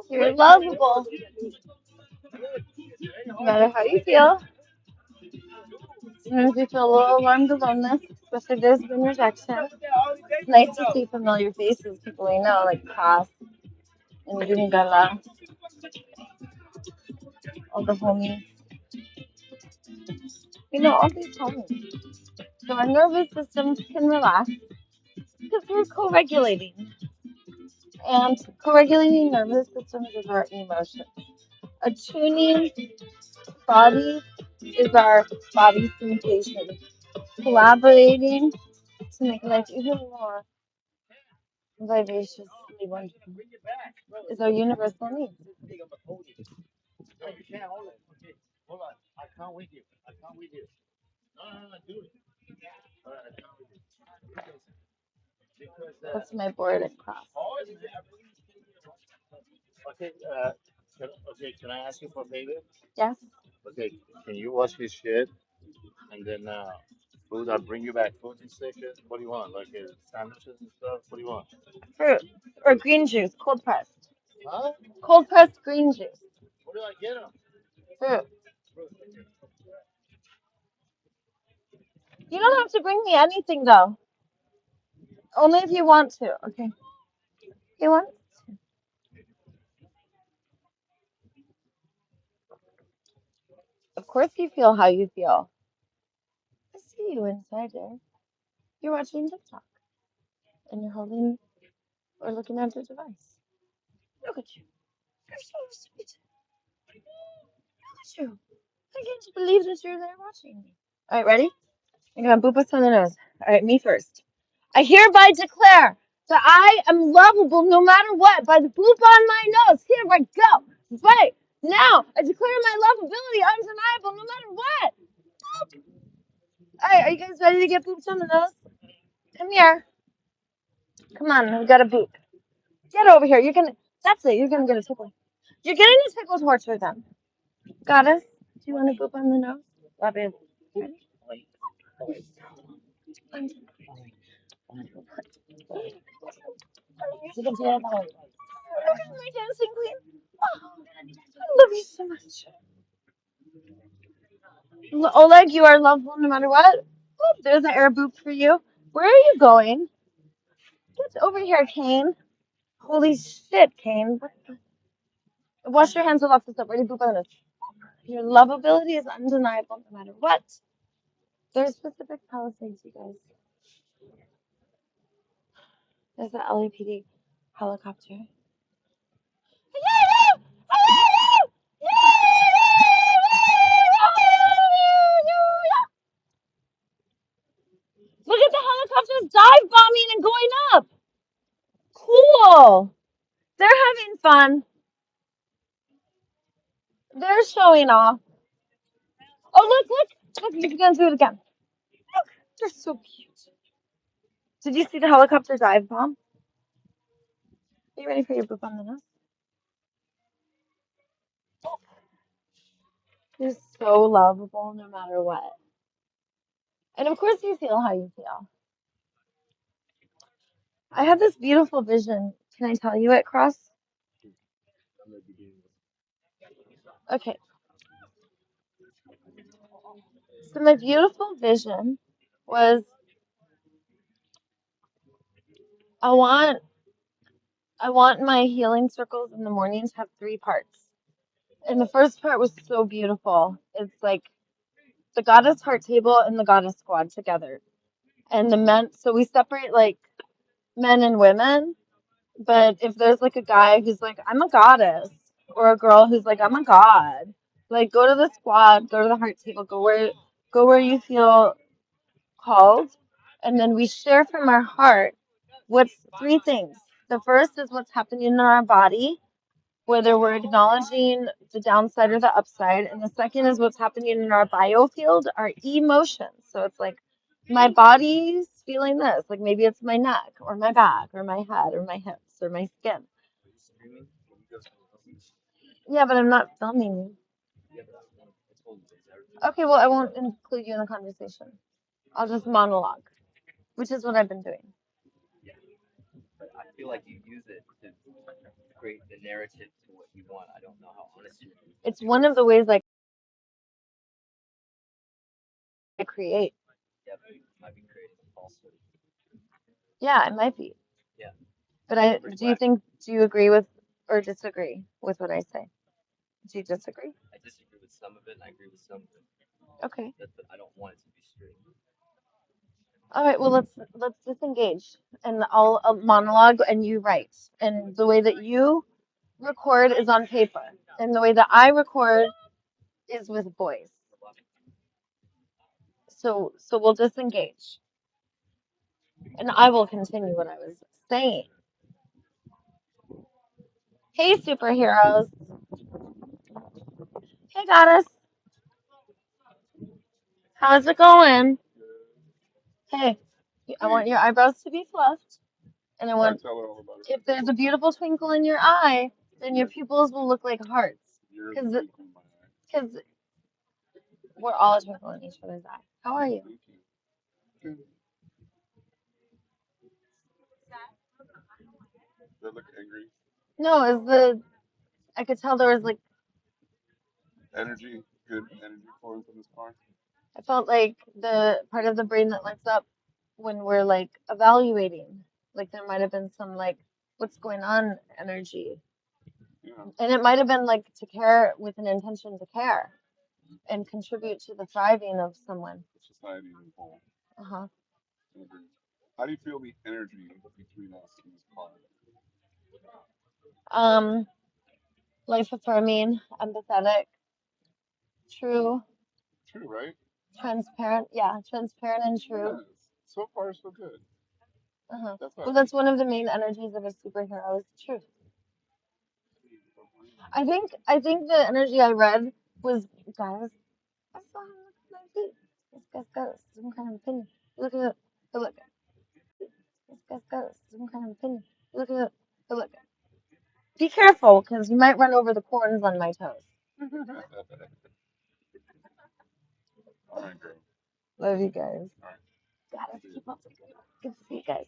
You're lovable, no matter how you feel. Sometimes you feel a little alarmed aloneness, especially if there's been rejection. It's nice to see familiar faces, people we know, like Cross and Gingala, all the homies. All these homies. So our nervous systems can relax because we're co-regulating. And co-regulating nervous systems is our emotions. Attuning bodies is our body sensation. Collaborating to make life even more vivaciously wonderful is our universal need. That's my board at Cross. Can I ask you for a favor? Yes? Okay, can you wash his shit and then food? I'll bring you back food and stickers. What do you want? Like sandwiches and stuff? What do you want? Fruit. Or green juice, cold pressed. Huh? Cold pressed green juice. What do I get him? Fruit. You don't have to bring me anything though. Only if you want to. Okay. You want? Of course you feel how you feel. I see you inside there. You're watching TikTok and you're holding or looking at your device. Look at you. You're so sweet. Look at you. I can't believe that you're there watching me. All right, ready? I'm gonna boop us on the nose. All right, me first. I hereby declare that I am lovable no matter what by the boop on my nose. Here I go. Right now, I declare my lovability undeniable no matter what. Boop. All right, are you guys ready to get booped on the nose? Come here. Come on, we got a boop. Get over here. You're gonna. That's it. You're gonna get a tickle. You're getting a tickle torture then. Got us? Do you want to boop on the nose? Love it. Ready? You can say it. Look at my dancing queen. Oh, I love you so much. Oleg, you are lovable no matter what. Oop, there's an air boop for you. Where are you going? Get over here, Kane. Holy shit, Kane. Wash your hands with lots of soap. Ready, boop on this. Your lovability is undeniable no matter what. There's specific Palisades, you guys. There's the LAPD helicopter. Look at the helicopters dive bombing and going up. Cool. They're having fun. They're showing off. Oh, look. Look, you're going to do it again. Look, they're so cute. Did you see the helicopter dive bomb? Are you ready for your boop on the nose? You're so lovable no matter what. And of course you feel how you feel. I had this beautiful vision. Can I tell you it, Cross? Okay. So my beautiful vision was I want I want my healing circles in the morning to have three parts. And the first part was so beautiful. It's like the goddess heart table and the goddess squad together. And the men, so we separate like men and women. But if there's like a guy who's like, I'm a goddess, or a girl who's like, I'm a god, like go to the squad, go to the heart table, go where you feel called, and then we share from our heart what's three things. The first is what's happening in our body, whether we're acknowledging the downside or the upside. And the second is what's happening in our biofield, our emotions. So it's like my body's feeling this, like maybe it's my neck or my back or my head or my hips or my skin. Yeah, but I'm not filming you. Okay, well, I won't include you in the conversation. I'll just monologue, which is what I've been doing. It's one of the ways I create. Yeah, it might be. But do you agree with or disagree with what I say? Do you disagree? Okay. All right, well let's disengage and I'll monologue and you write. And the way that you record is on paper. And the way that I record is with voice. So we'll disengage. And I will continue what I was saying. Hey superheroes. Hey goddess. How's it going? Hey, I want your eyebrows to be fluffed. And I want, if there's a beautiful twinkle in your eye, then your pupils will look like hearts. Because we're all a twinkle in each other's eye. How are you? No, I could tell there was like, I felt like the part of the brain that lights up when we're like evaluating. Like there might have been some like, what's going on energy. And it might have been like to care with an intention to care and contribute to the thriving of someone. Uh-huh. Um, life affirming, empathetic, true, transparent. Yeah, transparent and true. Uh-huh. Well, that's one of the main energies of a superhero is truth. I think the energy I read was guys. I saw him look at my feet. This guy's got some kind of opinion. Look at it. Look. This guy's got some kind of opinion. Look at it. Look. Be careful, because you might run over the corns on my toes. Love you guys. Gotta keep up. Good to see you guys.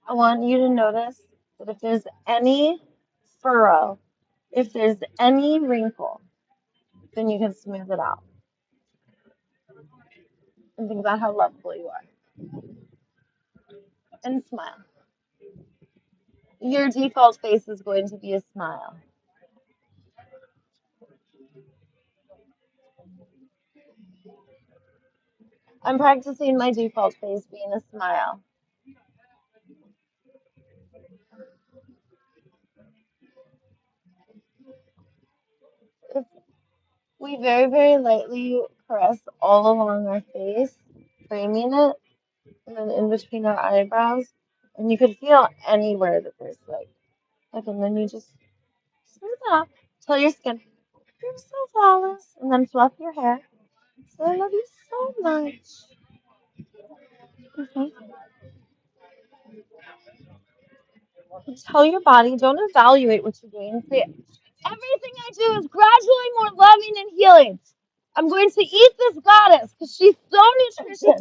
I want you to notice that if there's any furrow, if there's any wrinkle, then you can smooth it out. And think about how lovable you are. And smile. Your default face is going to be a smile. I'm practicing my default face being a smile. If we very, very lightly caress all along our face, framing it, and then in between our eyebrows, and you could feel anywhere that there's like, and then you just smooth it out. Tell your skin, you're so flawless, and then fluff your hair. So I love you so much. Mhm. Tell your body, don't evaluate what you're doing. Say, everything I do is gradually more loving and healing. I'm going to eat this goddess because she's so nutritious.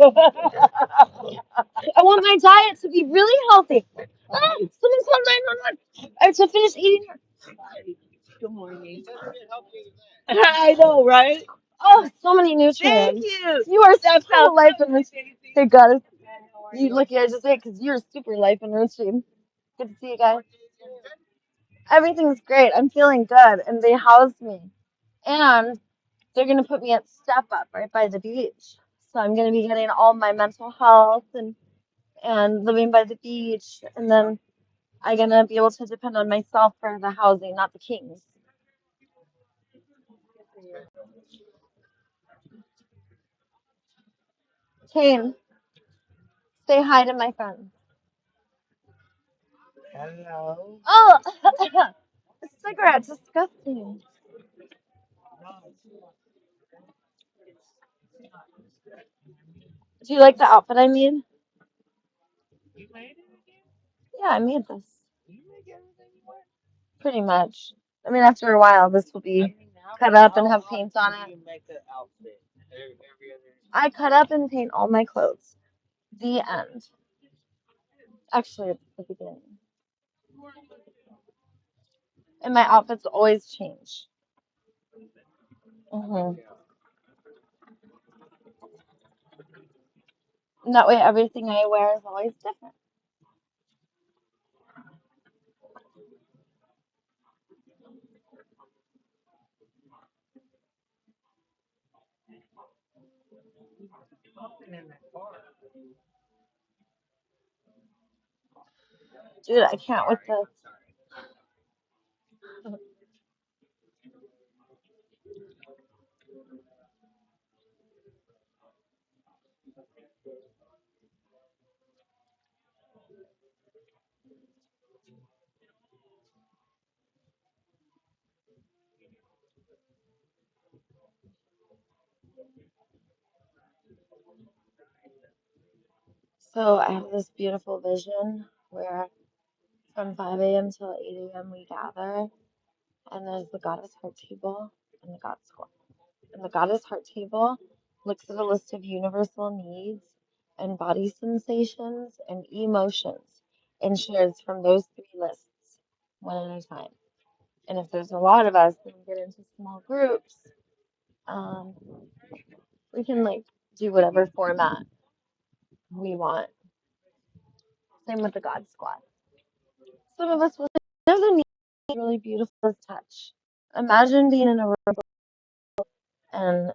I want my diet to be really healthy. Ah, someone called 911. I have to finish eating her. Good morning. I know, right? Oh, so many Thank nutrients. you. You are That's super how life enriching. Hey, goddess. You lucky I just ate because you're super life enriching. Good to see you guys. Everything's great. I'm feeling good. And they housed me. And they're going to put me at Step Up right by the beach. So I'm going to be getting all my mental health and living by the beach. And then I'm going to be able to depend on myself for the housing, not the kings. Kane, say hi to my friends. Hello. Oh, a cigarette. Disgusting. Do you like the outfit I made? You made it again? Yeah, I made this. You make everything you want? Pretty much. I mean, after a while, this will I be mean, cut up and how have paint on often do it. you make an outfit? Every other. I cut up and paint all my clothes. The end. Actually, it's the beginning. And my outfits always change. And that way, everything I wear is always different. Dude, I can't with this. So I have this beautiful vision where from 5 a.m. till 8 a.m. we gather, and there's the goddess heart table and the god squad. And the goddess heart table looks at a list of universal needs and body sensations and emotions and shares from those three lists one at a time. And if there's a lot of us, then we get into small groups. Um, we can like do whatever format we want. Same with the God Squad. Some of us will there's a need really beautiful as touch. Imagine being in a room and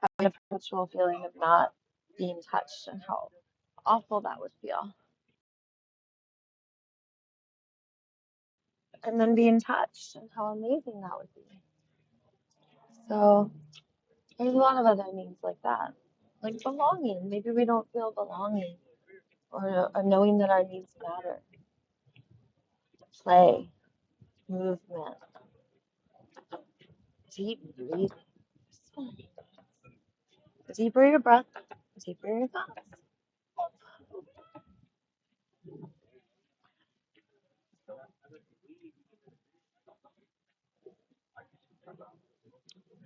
having a perpetual feeling of not being touched and how awful that would feel. And then being touched and how amazing that would be. So there's a lot of other needs like that. Like belonging. Maybe we don't feel belonging or knowing that our needs matter. Play, movement, deep breathing. The deeper your breath, the deeper your thoughts.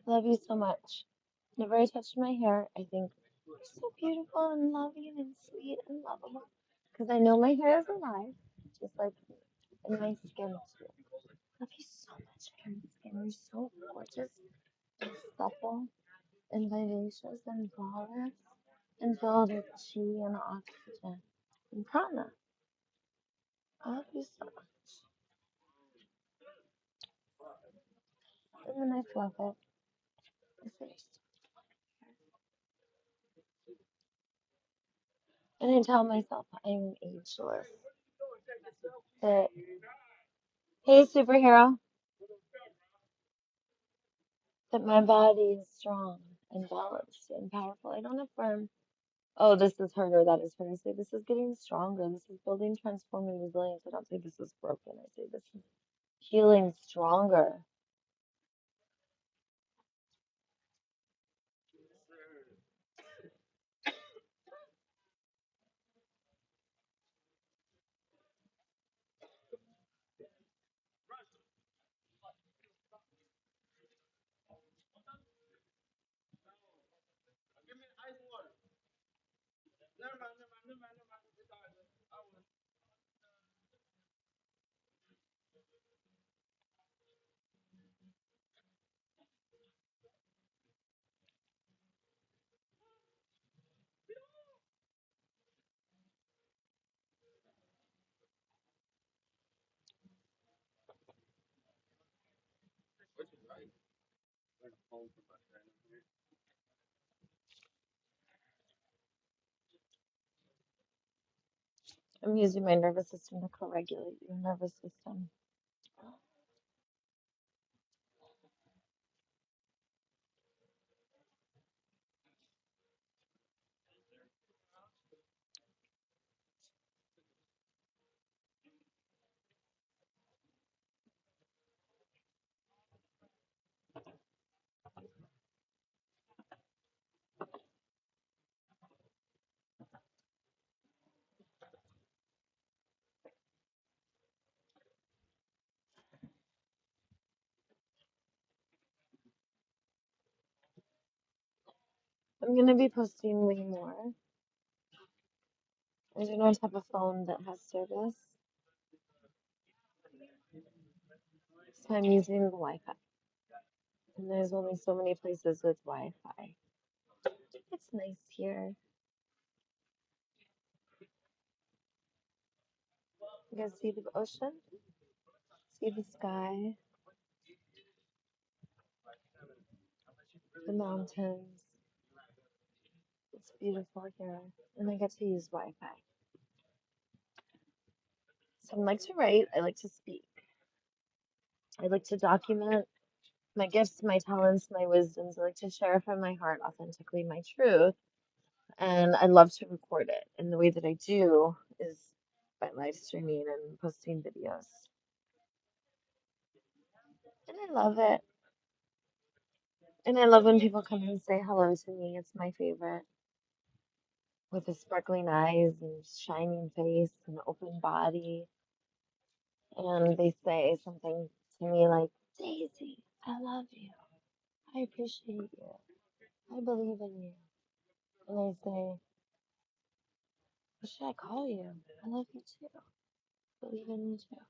Love you so much. Whenever I touch my hair, I think you're so beautiful and loving and sweet and lovable. Because I know my hair is alive, just like in my skin too. Love you so much, hair and skin. You're so gorgeous and supple and vivacious and flawless and filled with chi and oxygen and prana. I love you so much. And then I fluff it. I say, and I tell myself I'm ageless. That, hey, superhero, that my body is strong and balanced and powerful. I don't affirm, oh, this is hurt or that is hurt. I say, this is getting stronger. This is building, transforming resilience. I don't say this is broken. I say, this is healing stronger. I'm using my nervous system to co-regulate your nervous system. I'm gonna be posting way more. I do not have a phone that has service, so I'm using the Wi-Fi. And there's only so many places with Wi-Fi. It's nice here. You guys see the ocean? See the sky, the mountains. It's beautiful here, and I get to use Wi-Fi. So I like to write, I like to speak, I like to document my gifts, my talents, my wisdoms. I like to share from my heart authentically my truth, and I love to record it. And the way that I do is by live streaming and posting videos. And I love it. And I love when people come and say hello to me. It's my favorite. With the sparkling eyes and shining face and open body. And they say something to me like, Daisy, I love you. I appreciate you. I believe in you. And I say, what should I call you? I love you too. Believe in you too.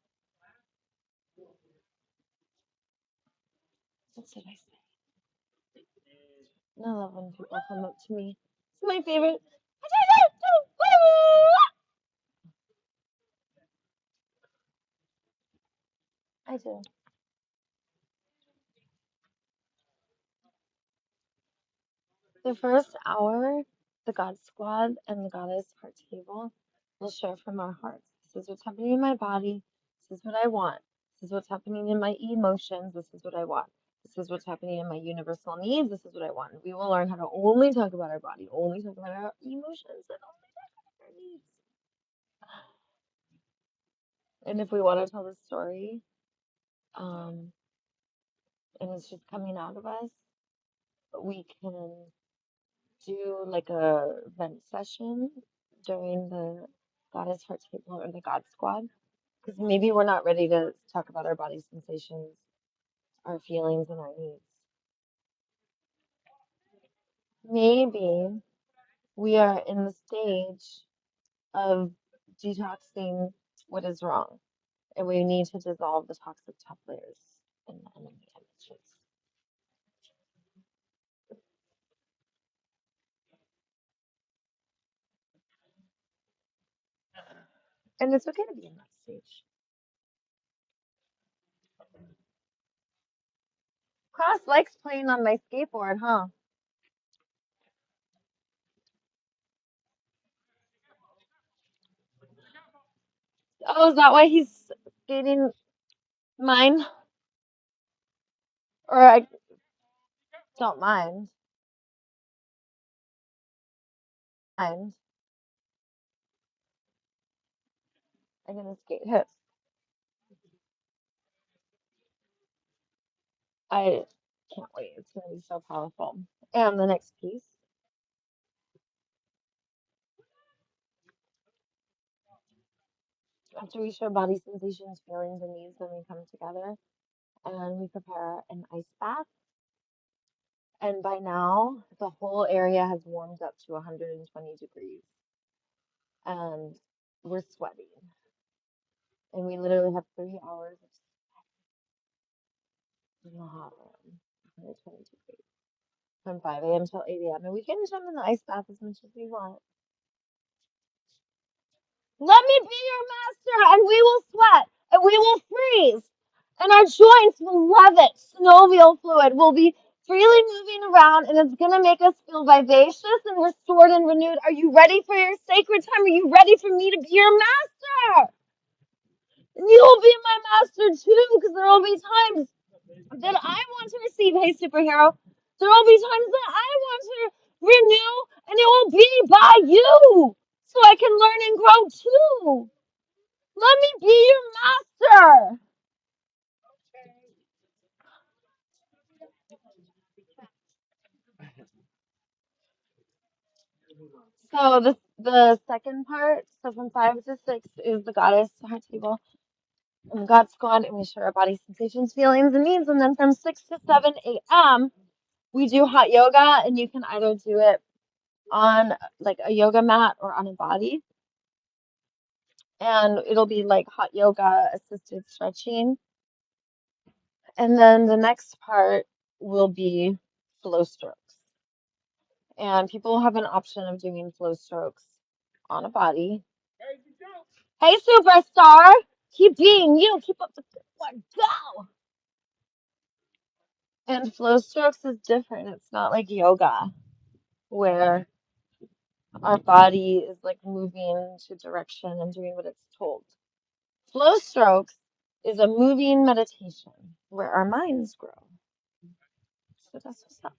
That's what I say. And I love when people come up to me. It's my favorite. I do. The first hour, the God Squad and the Goddess Heart Table will share from our hearts. This is what's happening in my body. This is what I want. This is what's happening in my emotions. This is what I want. This is what's happening in my universal needs. This is what I want. We will learn how to only talk about our body, only talk about our emotions, and only talk about our needs. And if we want to tell the story, um, and it's just coming out of us, we can do like a vent session during the Goddess Heart Table or the God Squad. Because maybe we're not ready to talk about our body sensations, our feelings, and our needs. Maybe we are in the stage of detoxing what is wrong, and we need to dissolve the toxic top layers in the enemy images. And it's okay to be in that stage. Cross likes playing on my skateboard, huh? Oh, is that why he's skating mine? Or I don't mind. I'm gonna skate hip. I can't wait. It's gonna be so powerful. And the next piece, after we share body sensations, feelings, and needs, then we come together and we prepare an ice bath. And by now, the whole area has warmed up to 120 degrees. and we're sweating. And we literally have 3 hours in the hot room. 122 degrees. From 5 a.m. till 8 a.m. And we can jump in the ice bath as much as we want. Let me be your master, and we will sweat, and we will freeze, and our joints will love it. Synovial fluid will be freely moving around, and it's going to make us feel vivacious and restored and renewed. Are you ready for your sacred time? Are you ready for me to be your master? And you will be my master too, because there will be times that I want to receive, hey superhero. There will be times that I want to renew, and it will be by you, so I can learn and grow too. Let me be your master. So the second part, so from 5 to 6, is the goddess heart table and the God squad, and we share our body sensations, feelings, and needs. And then from 6 to 7 a.m., we do hot yoga, and you can either do it on like a yoga mat or on a body, and it'll be like hot yoga assisted stretching. And then the next part will be flow strokes. And people have an option of doing flow strokes on a body. Hey, superstar! Keep being you. Keep up the good work. Go! And flow strokes is different. It's not like yoga, where our body is like moving to direction and doing what it's told. Flow strokes is a moving meditation where our minds grow. So that's what's up.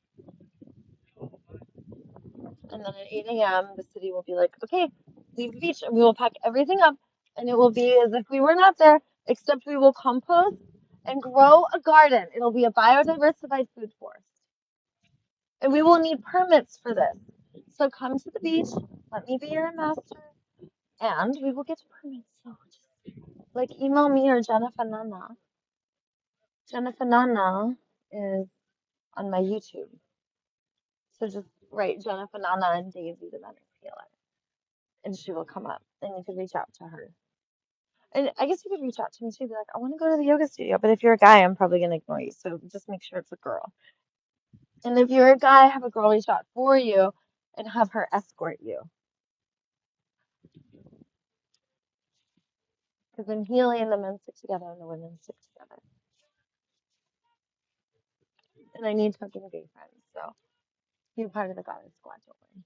And then at 8 a.m., the city will be like, okay, leave the beach, and we will pack everything up, and it will be as if we were not there, except we will compost and grow a garden. It'll be a biodiversified food forest. And we will need permits for this. So come to the beach, let me be your master, and we will get permits. So just like email me or Jennifer Nana. Jennifer Nana is on my YouTube. So just write Jennifer Nana and Daisy the Mentor Healer, and she will come up, and you can reach out to her. And I guess you could reach out to me too, be like, I want to go to the yoga studio. But if you're a guy, I'm probably going to ignore you. So just make sure it's a girl. And if you're a guy, have a girl reach out for you and have her escort you. Because in healing, the men stick together and the women stick together. And I need token gay friends. So you're part of the goddess squad, don't worry.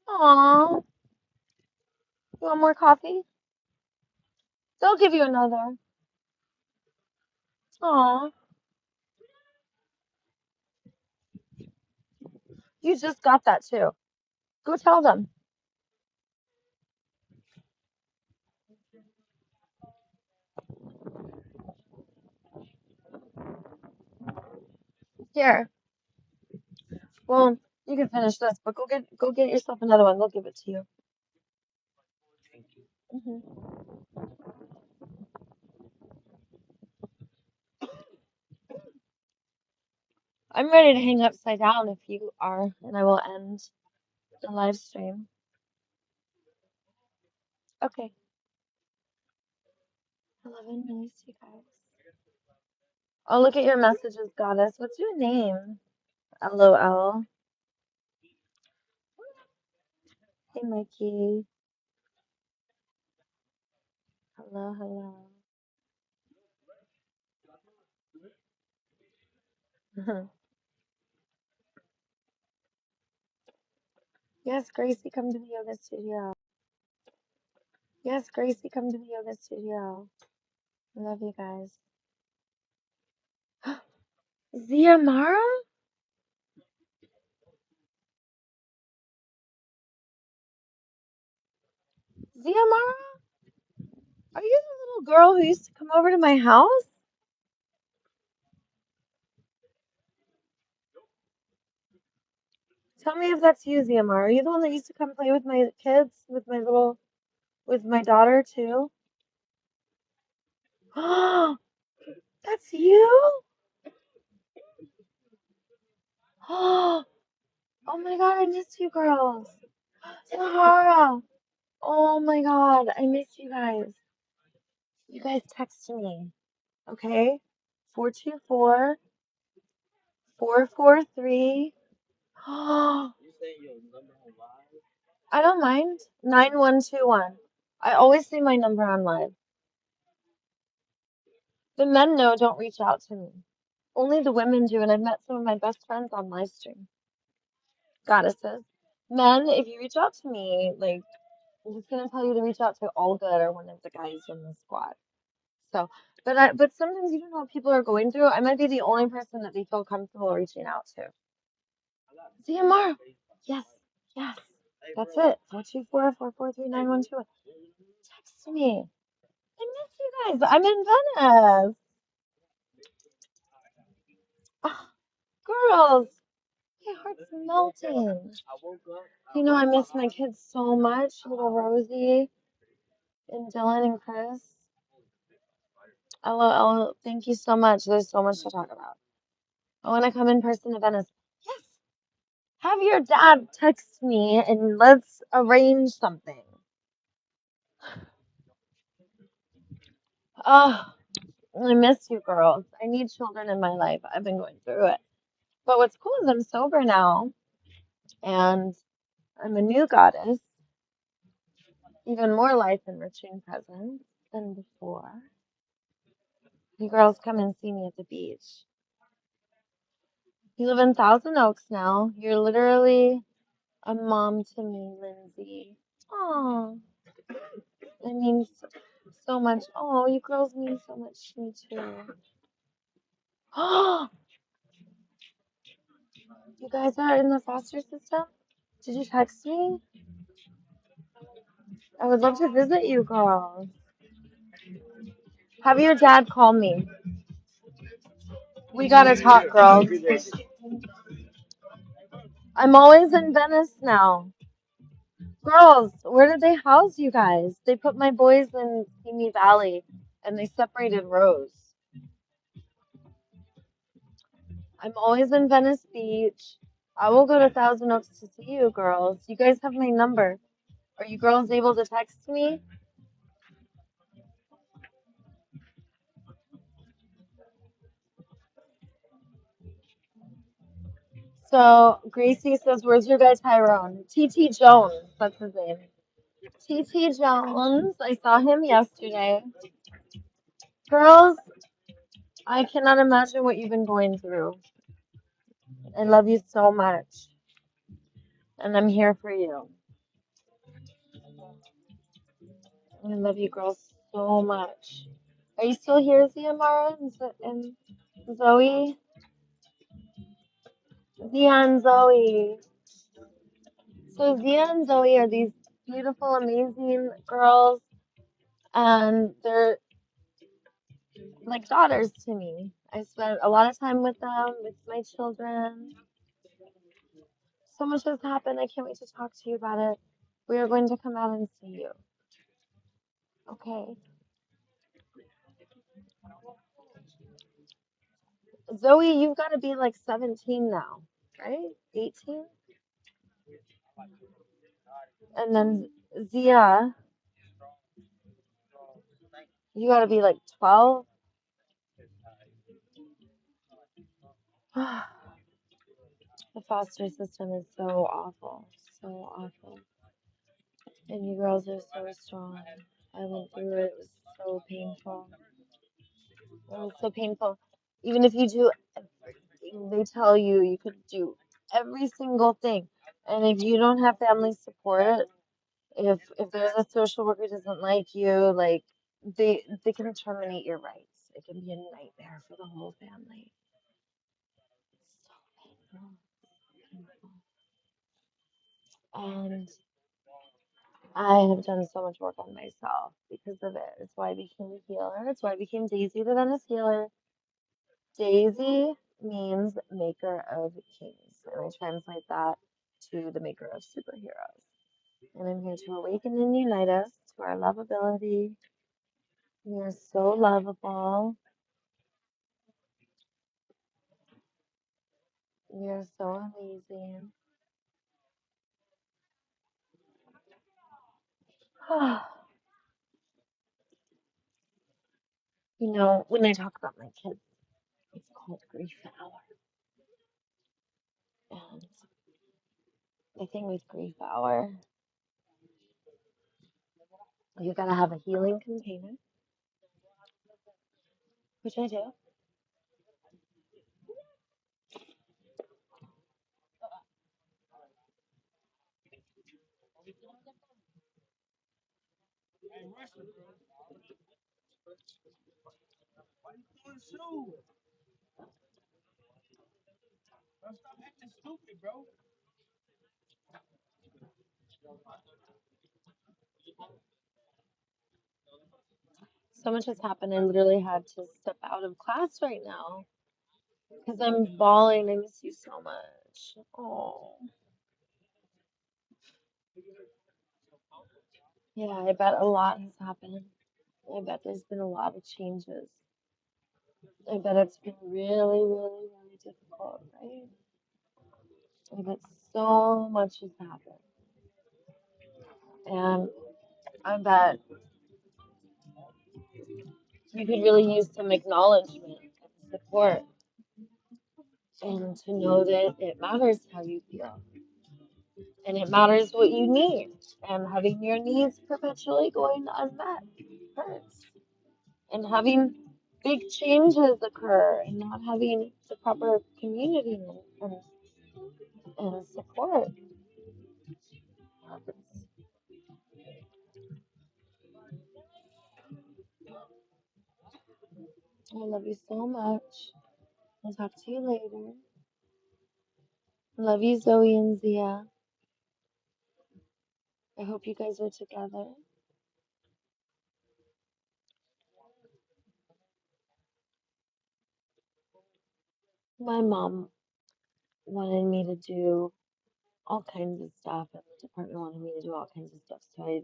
Aww. You want more coffee? They'll give you another. Aw. You just got that too. Go tell them. Here. Well, you can finish this, but go get yourself another one. They'll give it to you. hmm I'm ready to hang upside down if you are, and I will end the live stream. Okay. I love and release you guys. Oh, look at your messages, goddess. What's your name? LOL. Hey, Mikey. Hello, hello. Yes, Gracie, come to the yoga studio. Yes, Gracie, come to the yoga studio. I love you guys. Ziamara? Ziamara? Are you the little girl who used to come over to my house? Tell me if that's you, Ziamara. Are you the one that used to come play with my kids, with my daughter too? Oh, that's you? Oh, oh my God, I missed you girls. Sahara. Oh my God, I miss you guys. You guys text me, okay? 424-443. I You say your number on live? don't mind. 9121. I always say my number on live. The men know don't reach out to me. Only the women do, and I've met some of my best friends on live stream. Goddesses. Men, if you reach out to me, like, I'm just gonna tell you to reach out to Olga or one of the guys in the squad. So, but sometimes you don't know what people are going through. I might be the only person that they feel comfortable reaching out to. See you tomorrow. Yes, yes. That's it. 424-443-9121. Text me. I miss you guys. I'm in Venice. Ah, girls, my heart's melting. I woke up. You know, I miss my kids so much. Little Rosie and Dylan and Chris. LOL. Thank you so much. There's so much to talk about. I want to come in person to Venice. Yes. Have your dad text me and let's arrange something. Oh, I miss you girls. I need children in my life. I've been going through it. But what's cool is I'm sober now and I'm a new goddess, even more life enriching presence than before. You girls come and see me at the beach. You live in Thousand Oaks now. You're literally a mom to me, Lindsay. Oh, it means so much. Oh, you girls mean so much to me too. Oh, you guys are in the foster system? Did you text me? I would love to visit you girls. Have your dad call me. We gotta talk, girls. I'm always in Venice now. Girls, where did they house you guys? They put my boys in Simi Valley and they separated rows. I'm always in Venice Beach. I will go to Thousand Oaks to see you girls. You guys have my number. Are you girls able to text me? So Gracie says, "Where's your guy Tyrone?" TT Jones, that's his name. TT Jones. I saw him yesterday. Girls, I cannot imagine what you've been going through. I love you so much, and I'm here for you. I love you girls so much. Are you still here, Ziamara and Zoe? Zia and Zoe. So Zia and Zoe are these beautiful, amazing girls, and they're like daughters to me. I spent a lot of time with them, with my children. So much has happened. I can't wait to talk to you about it. We are going to come out and see you. Okay. Zoe, you've got to be like 17 now, right? 18? And then Zia, you got to be like 12. The foster system is so awful. So awful. And you girls are so strong. I went through it. It was so painful. It was so painful. Even if you do everything they tell you, you could do every single thing. And if you don't have family support, if there's a social worker who doesn't like you, like they can terminate your rights. It can be a nightmare for the whole family. So painful, painful. And I have done so much work on myself because of it. It's why I became a healer. It's why I became Daisy the Venice Healer. Daisy means maker of kings, and I translate that to the maker of superheroes. And I'm here to awaken and unite us to our lovability. We are so lovable. We are so amazing. You know, when I talk about my kids, it's called grief hour. And the thing with grief hour, you gotta have a healing container, which I do. So much has happened. I literally had to step out of class right now because I'm bawling. I miss you so much. Oh, yeah, I bet a lot has happened. I bet there's been a lot of changes. I bet it's been really, really, really difficult, right? I bet so much has happened. And I bet you could really use some acknowledgement and support and to know that it matters how you feel and it matters what you need. And having your needs perpetually going unmet hurts. And having big changes occur and not having the proper community and support hurts. I love you so much. I'll talk to you later. Love you, Zoe and Zia. I hope you guys are together. My mom wanted me to do all kinds of stuff, and the department wanted me to do all kinds of stuff. So I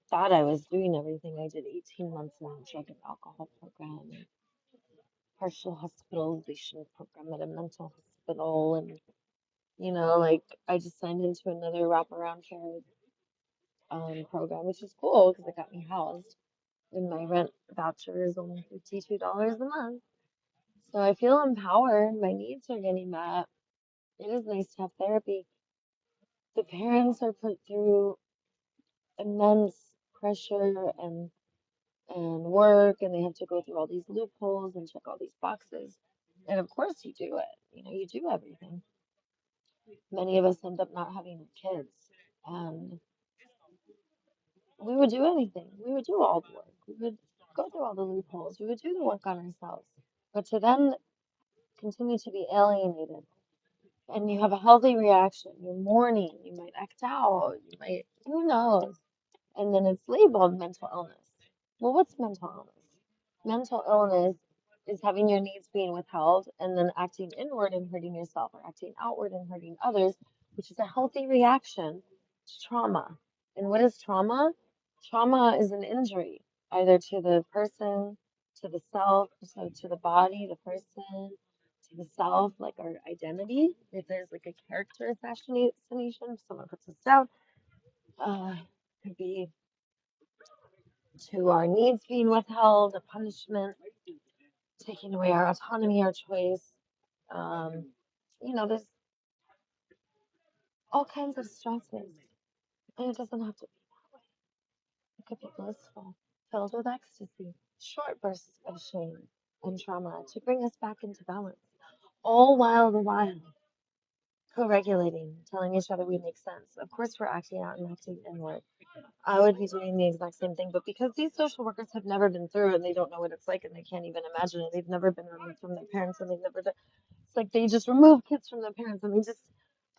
thought I was doing everything. I did 18 months in a drug and alcohol program, and partial hospitalization program at a mental hospital, and like I just signed into another wraparound care program, which is cool because it got me housed. And my rent voucher is only $52 a month. So I feel empowered. My needs are getting met. It is nice to have therapy. The parents are put through immense pressure and work, and they have to go through all these loopholes and check all these boxes. And of course you do it. You do everything. Many of us end up not having kids. And we would do anything. We would do all the work. We would go through all the loopholes. We would do the work on ourselves. But to then continue to be alienated and you have a healthy reaction, you're mourning, you might act out, who knows? And then it's labeled mental illness. Well, what's mental illness? Mental illness is having your needs being withheld and then acting inward and hurting yourself or acting outward and hurting others, which is a healthy reaction to trauma. And what is trauma? Trauma is an injury, either to the person, to the self, so to the body, the person, to the self, like our identity. If there's like a character assassination, if someone puts us down, could be to our needs being withheld, a punishment, taking away our autonomy, our choice. Um, there's all kinds of stresses, and it doesn't have to be that way. It could be blissful, filled with ecstasy, short bursts of shame and trauma to bring us back into balance, all while the while co-regulating, telling each other we make sense. Of course, we're acting out and acting inward. I would be doing the exact same thing, but because these social workers have never been through it and they don't know what it's like and they can't even imagine it, they've never been removed from their parents and they've never done. It's like they just remove kids from their parents and they just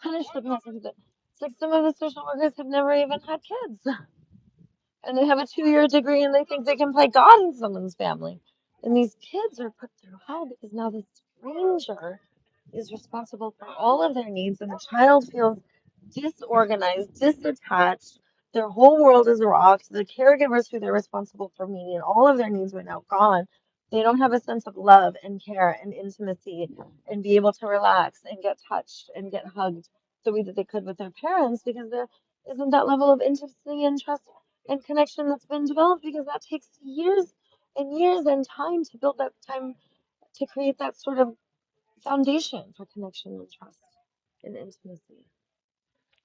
punish the parents. It's like some of the social workers have never even had kids and they have a 2-year degree and they think they can play God in someone's family. And these kids are put through hell because now this stranger is responsible for all of their needs and the child feels disorganized, disattached. Their whole world is rocked. The caregivers who they're responsible for meeting all of their needs are now gone. They don't have a sense of love and care and intimacy and be able to relax and get touched and get hugged the way that they could with their parents because there isn't that level of intimacy and trust and connection that's been developed because that takes years and years and time to build that time to create that sort of foundation for connection and trust and intimacy.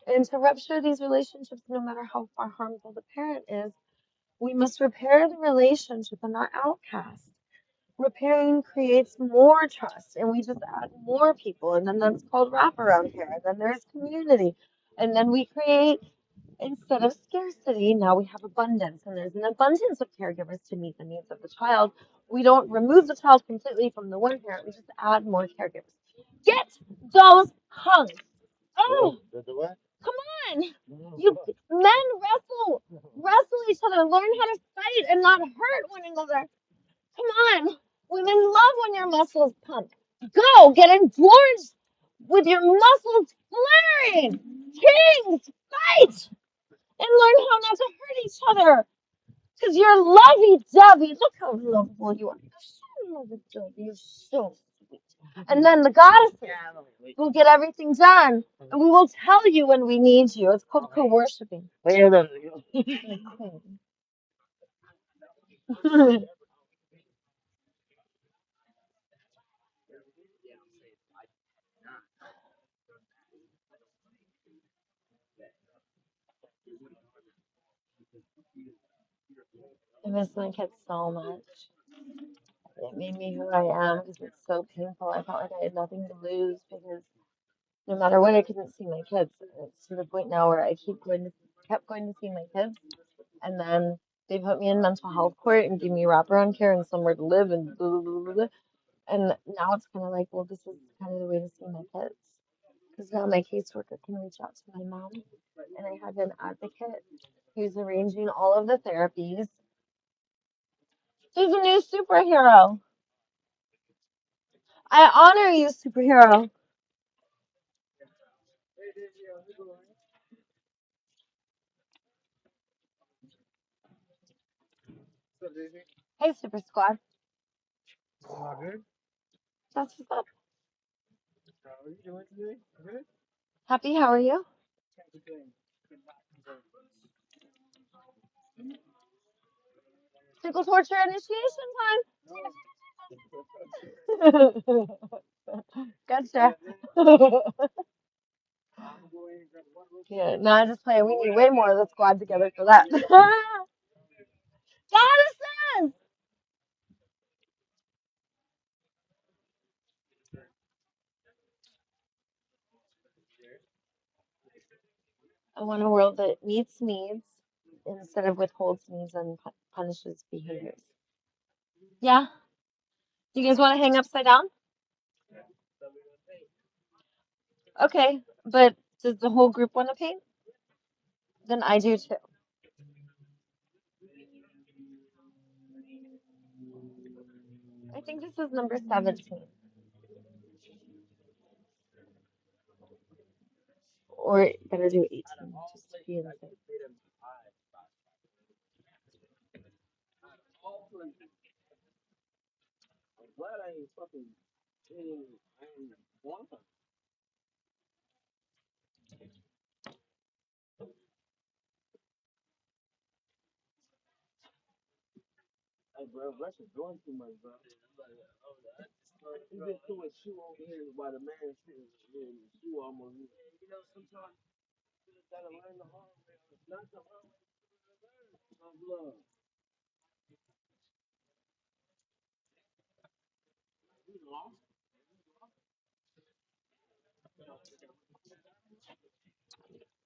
And to rupture these relationships, no matter how far harmful the parent is, we must repair the relationship and not outcast. Repairing creates more trust, and we just add more people, and then that's called wraparound care, and then there's community, and then we create, instead of scarcity, now we have abundance, and there's an abundance of caregivers to meet the needs of the child. We don't remove the child completely from the one parent, we just add more caregivers. Get those hugs. Oh, The what? come on. You men wrestle each other. Learn how to fight and not hurt one another. Come on. Women love when your muscles pump. Go get engorged with your muscles flaring. Kings, fight and learn how not to hurt each other. Because you're lovey-dovey. Look how lovable you are. You're so lovey-dovey. You're so sweet. And then the goddesses will get everything done. And we will tell you when we need you. It's called co-worshipping. I miss my kids so much. It made me who I am because it's so painful. I felt like I had nothing to lose because no matter what, I couldn't see my kids. It's to the point now where I kept going to see my kids, and then they put me in mental health court and gave me wraparound care and somewhere to live and blah, blah, blah, blah, blah. And now it's kind of like, well, this is kind of the way to see my kids. Because now my caseworker can reach out to my mom, and I have an advocate who's arranging all of the therapies. There's a new superhero. I honor you, superhero. Hey, Super Squad. Good. That's what's up. How are you doing today? Good. Happy, how are you? Can't complain. Tickle torture initiation time. Gotcha. Yeah, no, I just playing. We need way more of the squad together for that. Goddesses! I want a world that meets needs instead of withholds needs and punishes behaviors. Yeah? Do you guys want to hang upside down? Okay, but does the whole group want to paint? Then I do too. I think this is number 17. Or better do 18, just to be in the same. I'm glad I ain't fucking I ain't blind. Hey, bro, Russia's doing too much, bro. You get too much shoe over here while the man sitting here and the shoe almost here. You know, sometimes you just gotta learn the hard way. It's not the hard way to learn. Tough love. You lost.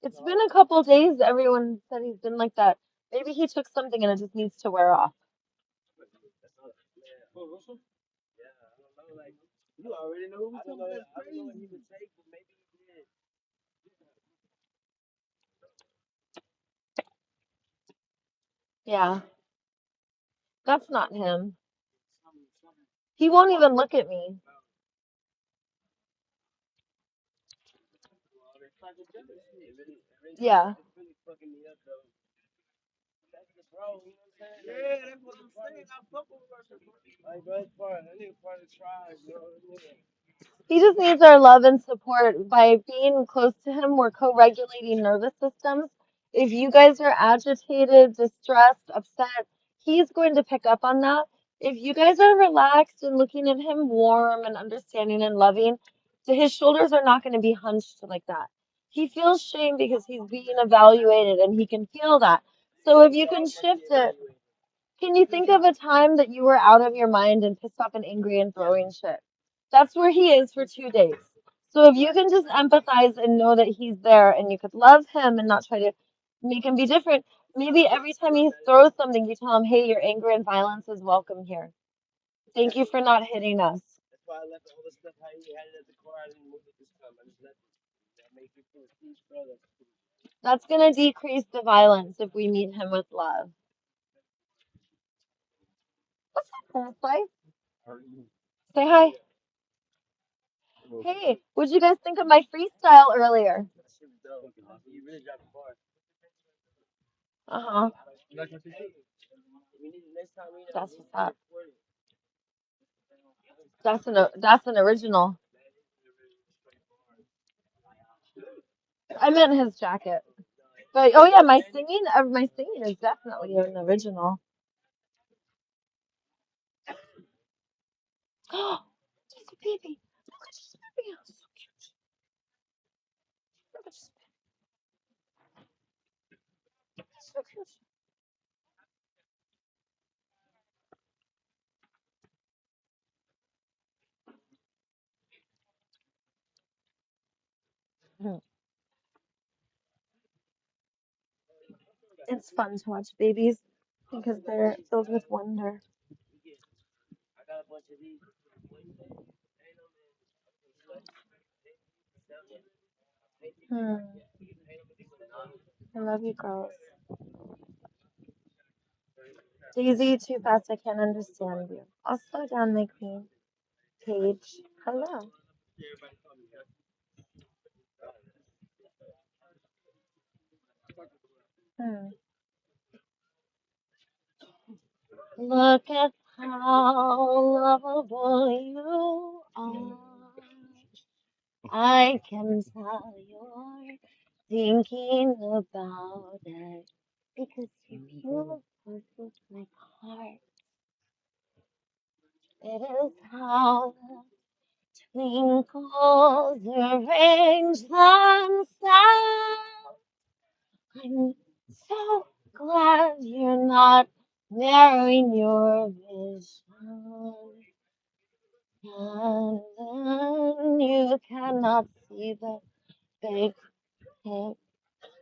It's been a couple days. Everyone said he's been like that. Maybe he took something and it just needs to wear off. Oh, Russell? Yeah, I don't know. Like, you already know who something that's crazy. I don't know what he would take, but maybe he did. Yeah, that's not him. He won't even look at me. Yeah. It's really fucking me up, though. That's the bro, you know what I'm saying? Yeah, that's what I'm saying. I fuck with Russell. Like, bro, it's part. That nigga part of the tribe, bro. He just needs our love and support. By being close to him, we're co-regulating nervous systems, If you guys are agitated, distressed, upset, he's going to pick up on that. If you guys are relaxed and looking at him warm and understanding and loving, so his shoulders are not going to be hunched like that. He feels shame because he's being evaluated and he can feel that. So if you can shift it, can you think of a time that you were out of your mind and pissed off and angry and throwing shit? That's where he is for 2 days. So if you can just empathize and know that he's there and you could love him and not try to make him be different, maybe every time he throws something, you tell him, hey, your anger and violence is welcome here. Thank you for not hitting us. That's why I left all the stuff how he had it at the car. I didn't move it this time. I just left it. That makes you feel peace, brother. That's going to decrease the violence if we meet him with love. What's up, Coldplay? Say hi. Hey, what'd you guys think of my freestyle earlier? That shit was dope. You really dropped the bar. Uh-huh. We need next time we That's what's up. That's an original. I meant his jacket. But oh yeah, my singing is definitely an original. Oh, just a baby. Look at this baby. Oh, so cute. Look at this baby. So cute. Mhm. It's fun to watch babies because they're filled with wonder. I got a bunch of these. Hmm. I love you girls. Daisy, too fast. I can't understand you. I'll slow down, my queen. Paige, hello. Hmm. Look at how lovable you are. I can tell you're thinking about it because you're beautiful with my heart. It is how twinkles arrange themselves. I'm so glad you're not narrowing your vision. And then you cannot see the big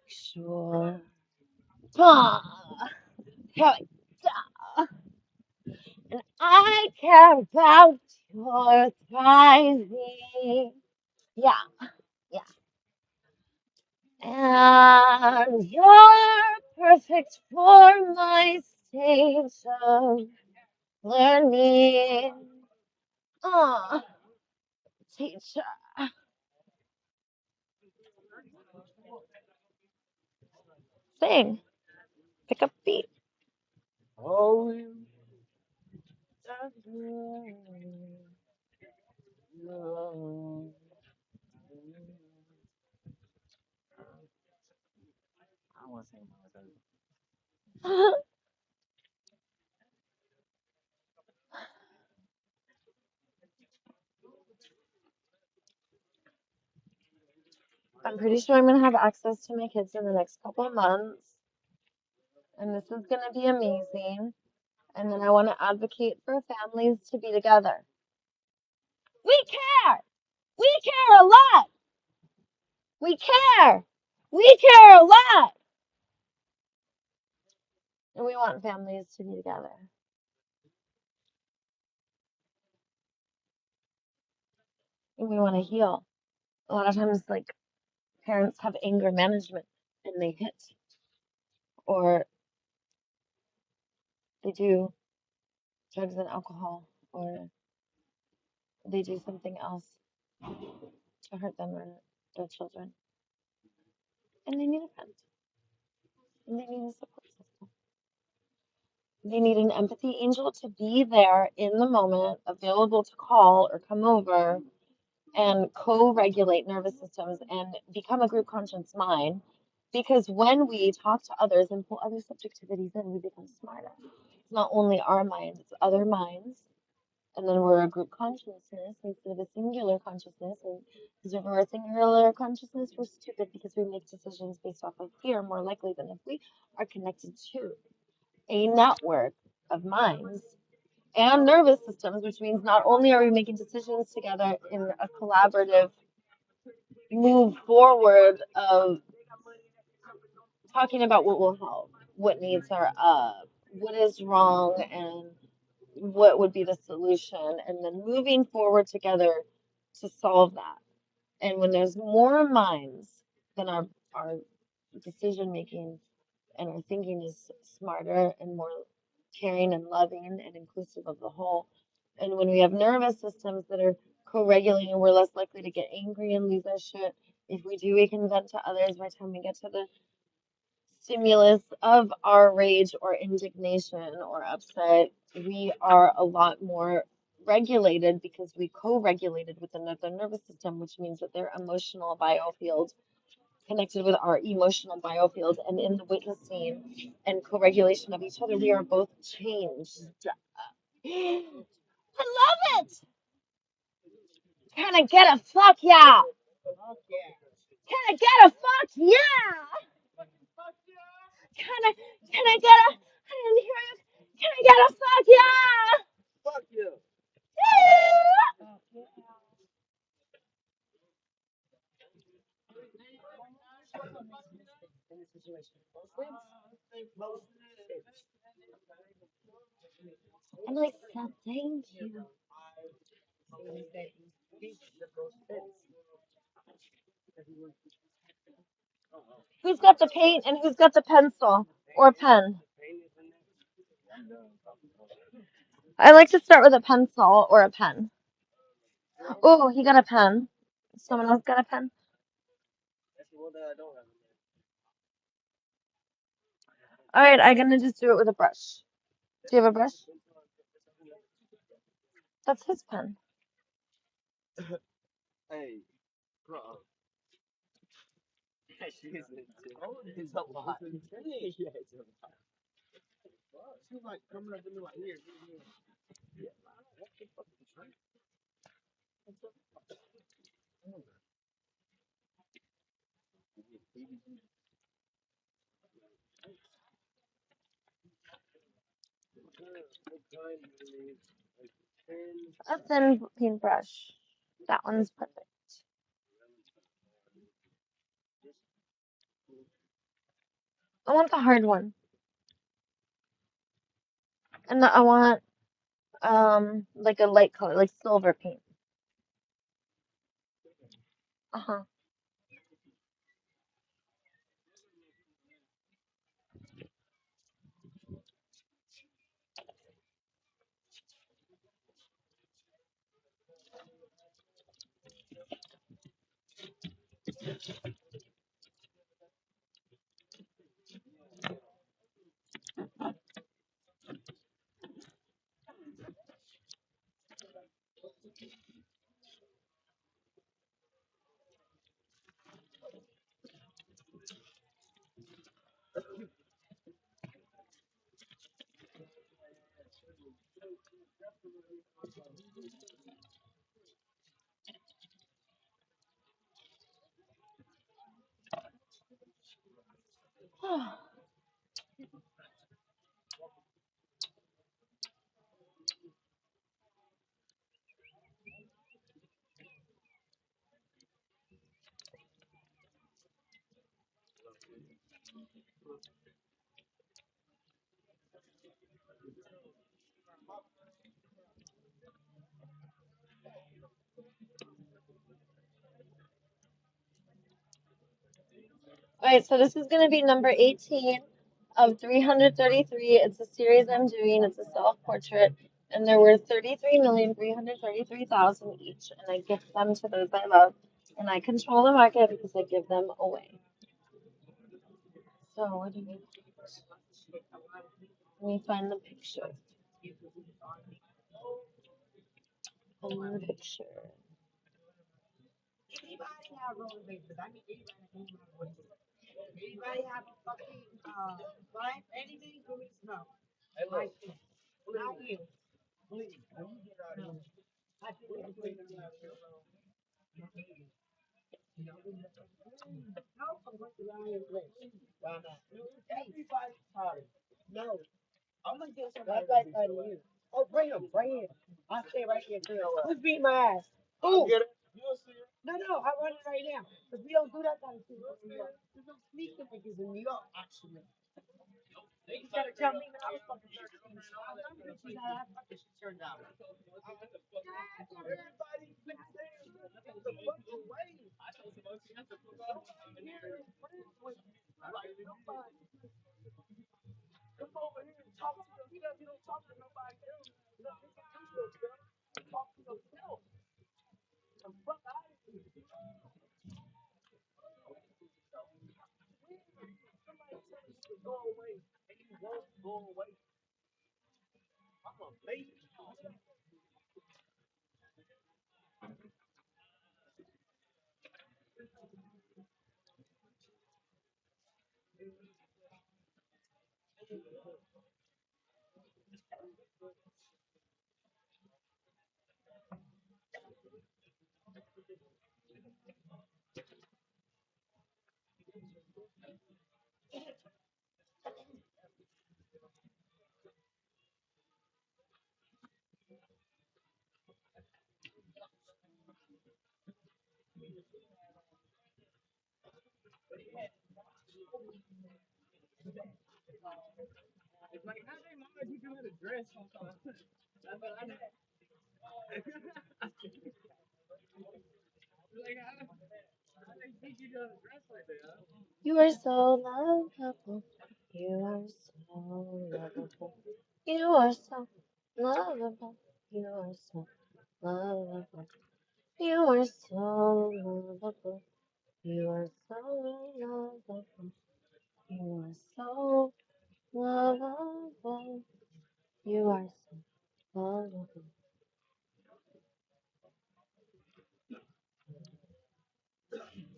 picture. Ah, and I care about your thriving. Yeah, yeah. And you're perfect for my stage of learning. Ah, teacher. Sing. Pick up beat. Oh, you. I want to sing I'm pretty sure I'm gonna have access to my kids in the next couple of months, and this is gonna be amazing. And then I want to advocate for families to be together. We care. We care a lot. We care. We care a lot. And we want families to be together. And we want to heal. A lot of times, like, parents have anger management and they hit, or they do drugs and alcohol, or they do something else to hurt them or their children. And they need a friend. And they need a support system. They need an empathy angel to be there in the moment, available to call or come over and co regulate nervous systems and become a group conscious mind Because when we talk to others and pull other subjectivities in, we become smarter. It's not only our mind, it's other minds. And then we're a group consciousness instead of a singular consciousness. And because if we're a singular consciousness, we're stupid because we make decisions based off of fear more likely than if we are connected to a network of minds and nervous systems, which means not only are we making decisions together in a collaborative move forward of talking about what will help, what needs are up, what is wrong, and what would be the solution, and then moving forward together to solve that. And when there's more minds, then our decision making and our thinking is smarter and more caring and loving and inclusive of the whole. And when we have nervous systems that are co-regulating, we're less likely to get angry and lose our shit. If we do, we can vent to others. By the time we get to the stimulus of our rage or indignation or upset, we are a lot more regulated because we co-regulated with another nervous system, which means that their emotional biofield connected with our emotional biofield, and in the witnessing and co-regulation of each other, we are both changed. I love it. Can I get a fuck yeah? Can I get a fuck yeah? Can I get a? I didn't hear you. Can I get a fuck yeah? Fuck you. I'm like, so thank you. Who's got the paint and who's got the pencil or pen? I like to start with a pencil or a pen. Oh, he got a pen. Someone else got a pen? That's the one that I don't have. All right, I'm gonna just do it with a brush. Do you have a brush? That's his pen. Hey, bro. She's it's a lot. Yeah, it's a lot. She's like coming up to me like, here. Yeah, what the fuck is that? A thin paintbrush. That one's perfect. I want the hard one. And I want like a light color, like silver paint. Uh-huh. All right, so this is going to be number 18 of 333. It's a series I'm doing. It's a self-portrait, and there were 33,333,000 each, and I gift them to those I love, and I control the market because I give them away. So what do we? Let me find the picture. Find the picture. Anybody have a fucking life, anything? Give me snow. Right there. Not you. Please. No. I think it's great. No, I'm going to lie in place. Why not? Everybody's tired. No. I'm gonna get somebody like that to you. Oh, bring him, bring him. I'll stay right here too. Who's beating my ass? Who? Get it? You'll see it. No, I run it right now. Because we don't do that kind of shit in New York. There's no sneaking niggas in New York, actually. You gotta tell me when I was fucking 13. I was bitches how that fucking shit turned out. Everybody been saying the fucking way. Come over here and talk to them. You don't talk to nobody else. You don't introduce yourself. Talk to yourself. The fuck out of here. Somebody tell you to go away, and you won't go away. I'm a baby. It's like, how they mama teach you how to dress sometimes? That's what I know. Like, how they teach you how to dress like that, huh? You are so lovable. You are so lovable. You are so lovable. You are so lovable. You are so lovable. You are so lovable. You are so lovable. You are so lovable.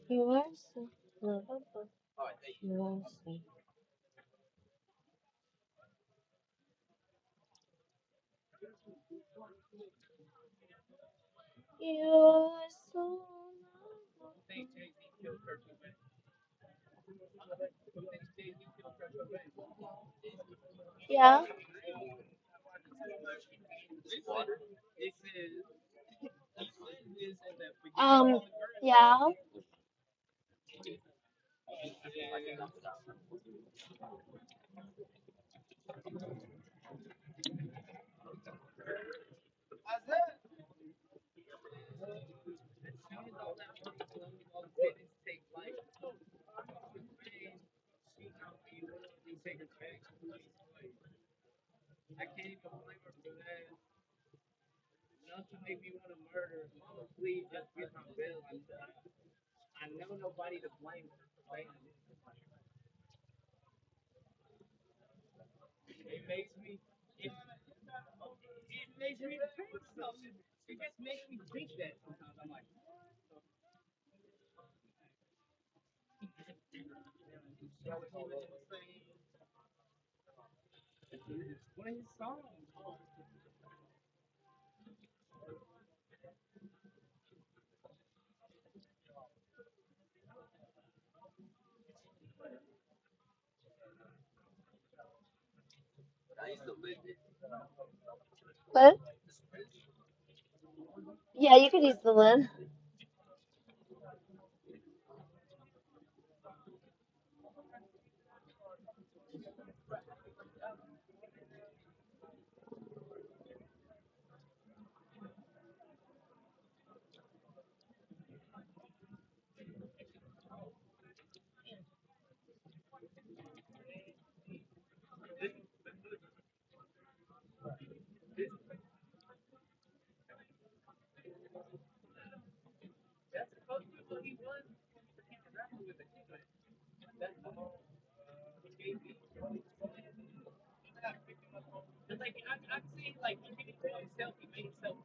You are so lovable. You are so. You are so yeah. Um. Yeah. I can't even blame her for that. Enough to make me want to murder. Mama, please just get my bill. I know nobody to blame for saying this. It makes me, it makes me think something. It just makes me think that sometimes. I'm like, one of his songs. What? Yeah, you could use the lid. It's like I've seen like he made himself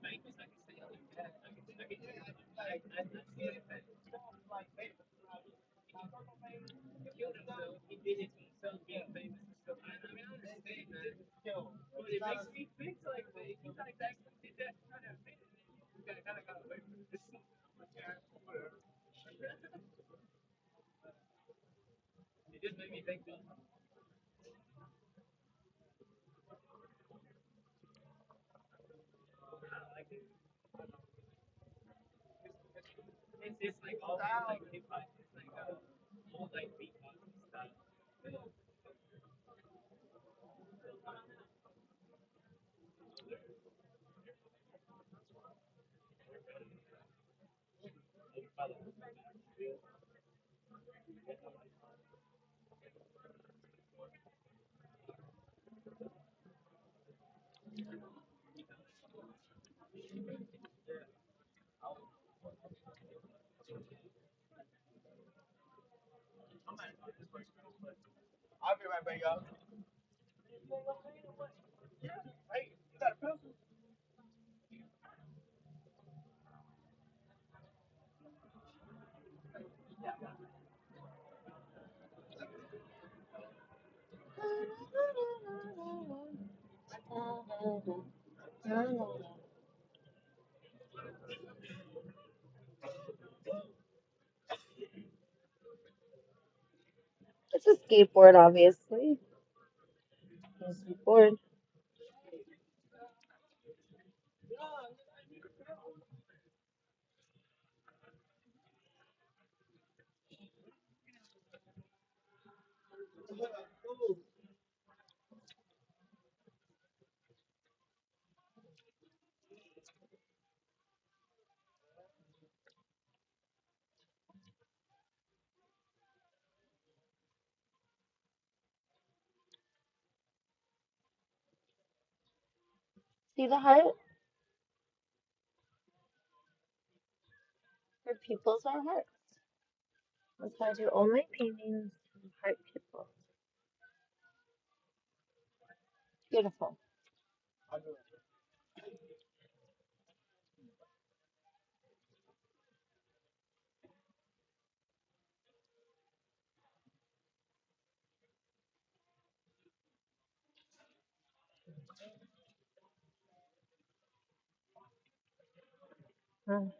famous. I can say it like that. I see it. I'll be right back, y'all. Hey, you got a pencil? It's a skateboard, obviously. It's a board. See the heart? Her pupils are hearts. That's why I do all my paintings heart pupils. Beautiful. Mm.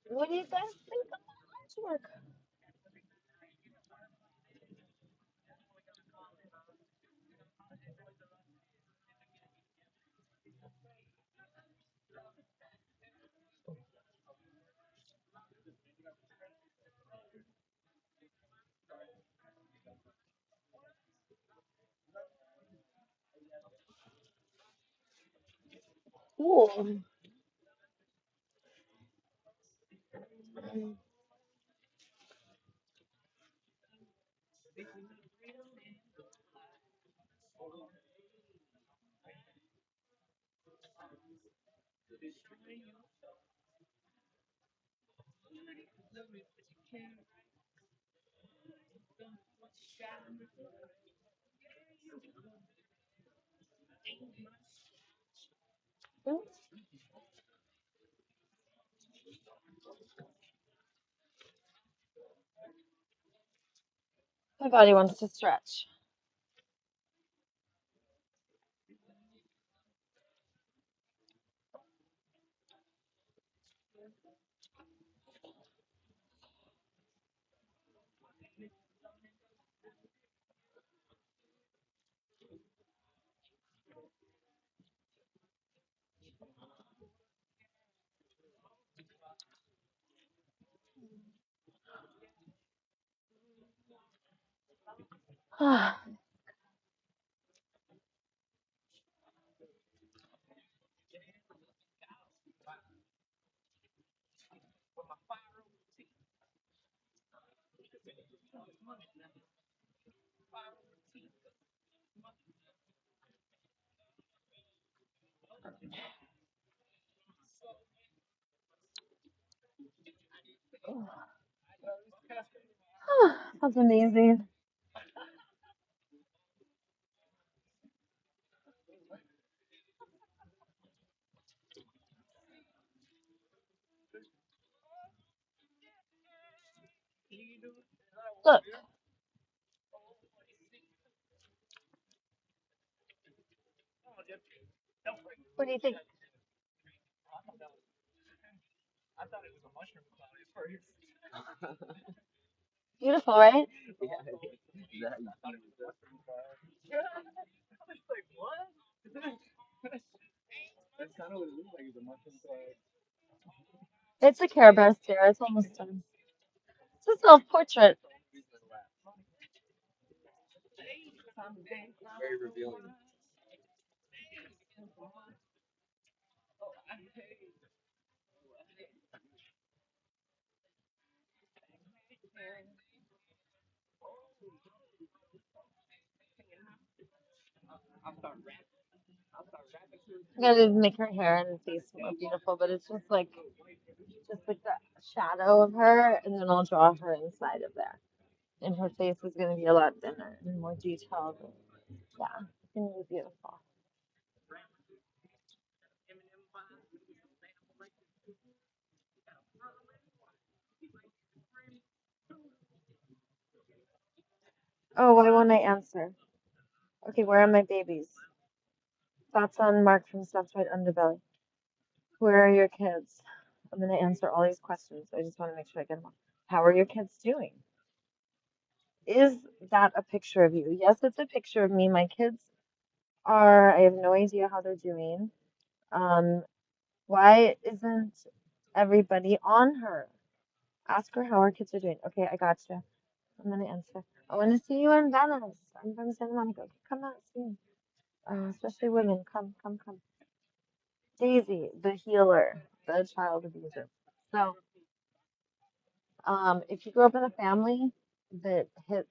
What do you guys think of the artwork? Cool. My body wants to stretch. That's amazing. Look, what do you think? Beautiful, right? It's a Care Bear stare. It's almost done. It's a self-portrait. I gotta make her hair and face more beautiful, but it's just like the shadow of her, and then I'll draw her inside of there. And her face is gonna be a lot thinner and more detailed. Yeah, it's gonna be beautiful. Oh, why won't I answer? Okay, where are my babies? Thoughts on Mark from Southside Underbelly? Where are your kids? I'm gonna answer all these questions. I just want to make sure I get them all. How are your kids doing? Is that a picture of you? Yes, it's a picture of me. My kids are, I have no idea how they're doing. Um, why isn't everybody on her? Ask her how her kids are doing. Okay, I gotcha. I'm gonna answer. I want to see you in Venice. I'm from Santa Monica. Okay, come out soon. Especially women. Come, come, come. Daisy, the healer, the child abuser. So, if you grew up in a family that hits,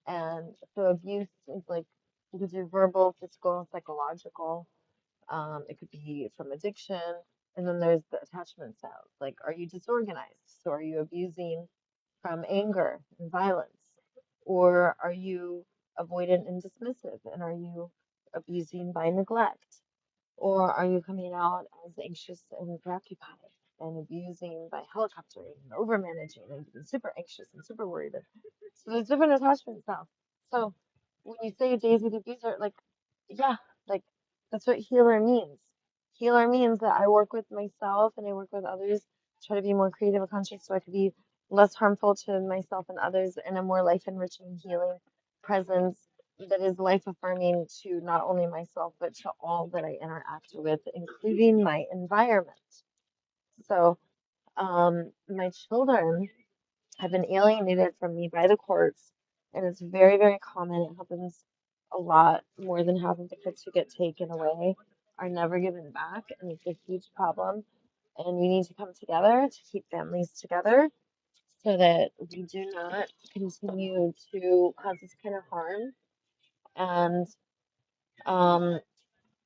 and so abuse is like you could do verbal, physical, psychological. It could be from addiction, and then there's the attachment styles. Like, are you disorganized? So, are you abusing from anger and violence, or are you avoidant and dismissive, and are you abusing by neglect? Or are you coming out as anxious and preoccupied and abusing by helicoptering and overmanaging and being super anxious and super worried? So there's different attachment styles. So when you say Daisy the abuser, like, yeah, like that's what healer means. Healer means that I work with myself and I work with others, try to be more creative and conscious so I could be less harmful to myself and others in a more life enriching, healing presence that is life affirming to not only myself but to all that I interact with, including my environment. So, my children have been alienated from me by the courts, and it's very, very common. It happens a lot. More than half of the kids who get taken away are never given back, and it's a huge problem. And we need to come together to keep families together. so that we do not continue to cause this kind of harm. And, um,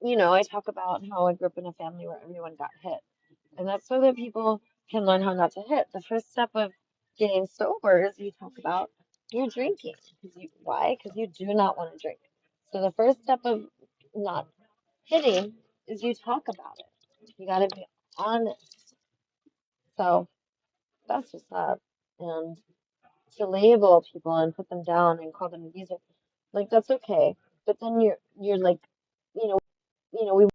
I talk about how I grew up in a family where everyone got hit. And that's so that people can learn how not to hit. The first step of getting sober is you talk about your drinking. Why? Because you do not want to drink. So the first step of not hitting is you talk about it. You got to be honest. So that's just up. And to label people and put them down and call them abusive, like that's okay. But then you're like, we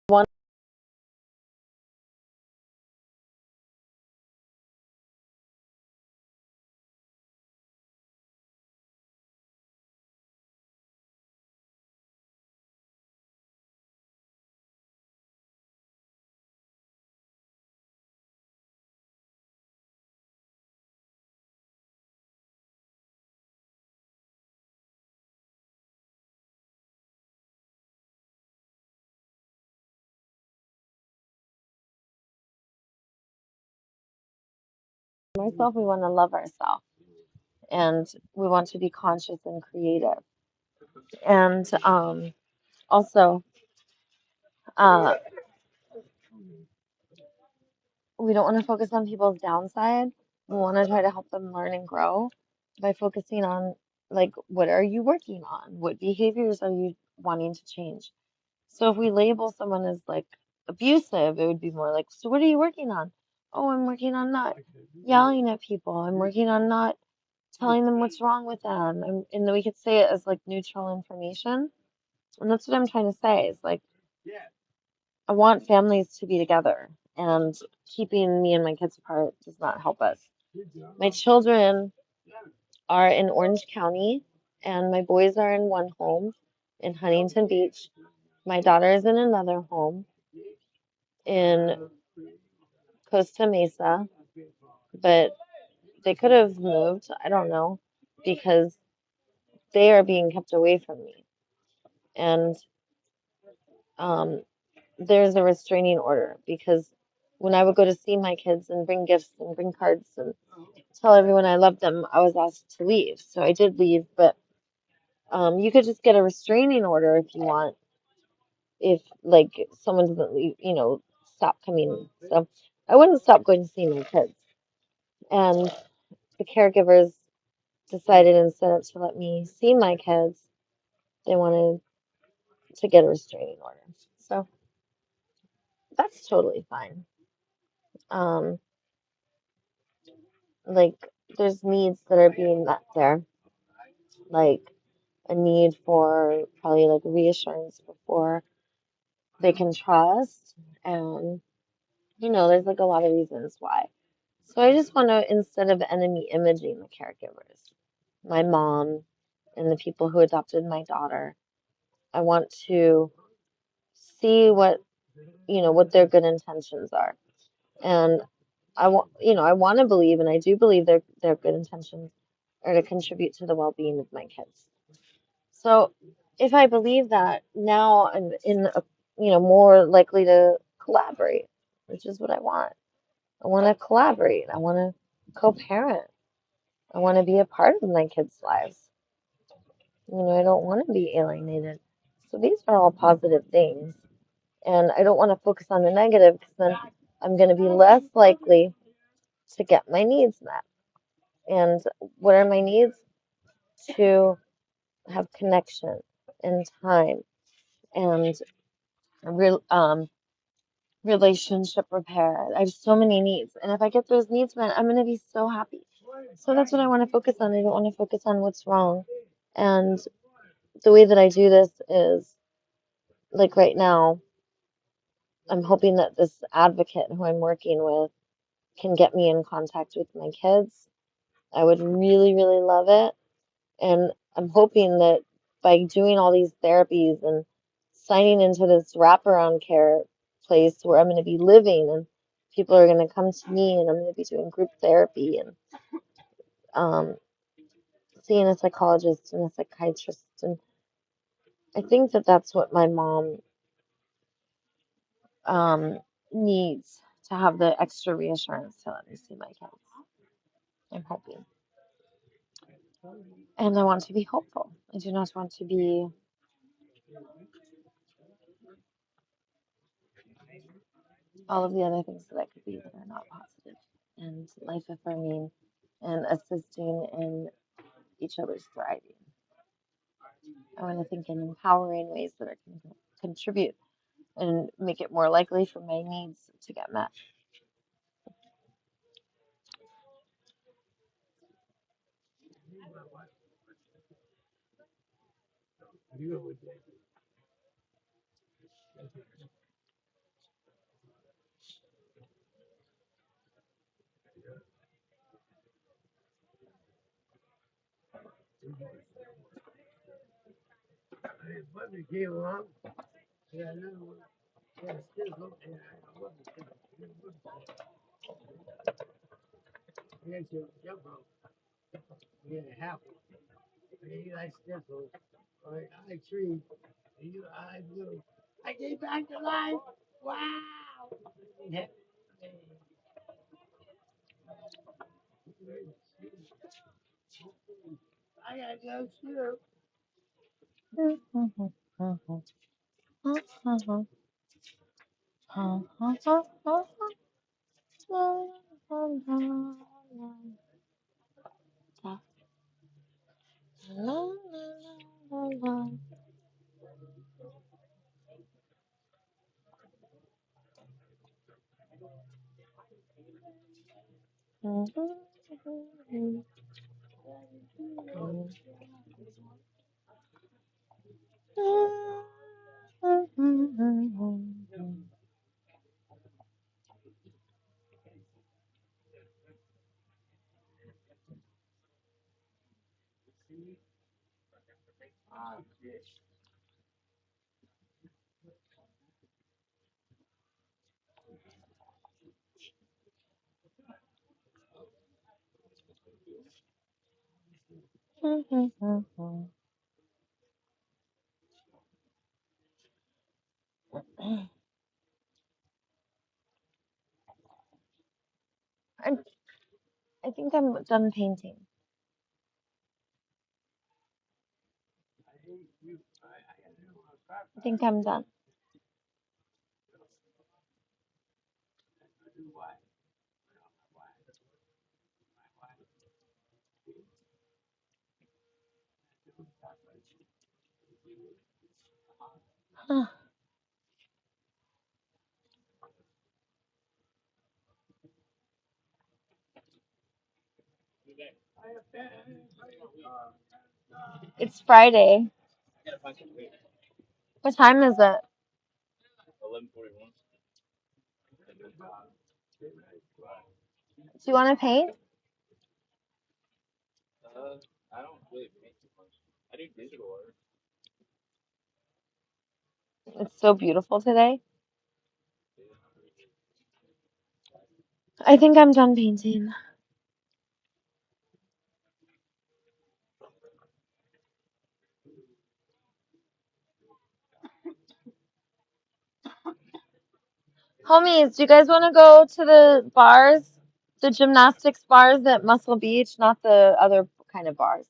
want myself, we want to love ourselves, and we want to be conscious and creative. And also, uh, we don't want to focus on people's downside. We want to try to help them learn and grow by focusing on, like, what are you working on? What behaviors are you wanting to change? So if we label someone as like abusive, it would be more like, so what are you working on? Oh, I'm working on not yelling at people. I'm working on not telling them what's wrong with them. And then we could say it as like neutral information. And that's what I'm trying to say is like, I want families to be together, and keeping me and my kids apart does not help us. My children are in Orange County, and my boys are in one home in Huntington Beach. My daughter is in another home in Costa Mesa, but they could have moved. I don't know, because they are being kept away from me. And um, there's a restraining order because when I would go to see my kids and bring gifts and bring cards and tell everyone I loved them, I was asked to leave. So I did leave, but you could just get a restraining order if you want, if like someone doesn't leave, stop coming. So I wouldn't stop going to see my kids. And the caregivers decided instead to let me see my kids, they wanted to get a restraining order. So that's totally fine. Um, like there's needs that are being met there, like a need for probably like reassurance before they can trust, and there's like a lot of reasons why. So I just want to, instead of enemy imaging the caregivers, my mom and the people who adopted my daughter, I want to see what their good intentions are. And I want to believe, and I do believe their good intentions are to contribute to the well-being of my kids. So if I believe that, now I'm more likely to collaborate, which is what I want. I want to collaborate. I want to co-parent. I want to be a part of my kids' lives. I don't want to be alienated. So these are all positive things. And I don't want to focus on the negative because then I'm going to be less likely to get my needs met. And what are my needs? To have connection and time and real relationship repair. I have so many needs. And if I get those needs met, I'm going to be so happy. So that's what I want to focus on. I don't want to focus on what's wrong. And the way that I do this is like right now, I'm hoping that this advocate who I'm working with can get me in contact with my kids. I would really, really love it. And I'm hoping that by doing all these therapies and signing into this wraparound care place where I'm going to be living and people are going to come to me and I'm going to be doing group therapy and um, seeing a psychologist and a psychiatrist. And I think that that's what my mom um, needs, to have the extra reassurance to let me see my kids. I'm hoping. And I want to be hopeful. I do not want to be all of the other things that I could be that are not positive and life affirming and assisting in each other's thriving. I want to think in empowering ways that I can contribute and make it more likely for my needs to get met. But we came along. Yeah, another one. Yeah, still go. Yeah, I wasn't sure. Yeah, so jump rope. Yeah, half. You like stiffles. I like trees. You I blue. I came back to life. Wow. Yeah. I gotta go too. I I think I'm done painting. I think I'm done. It's Friday. What time is it? 11:41. Do you want to paint? I don't really paint too much. I do digital art. It's so beautiful today. I think I'm done painting. Homies, do you guys want to go to the bars? The gymnastics bars at Muscle Beach, not the other kind of bars.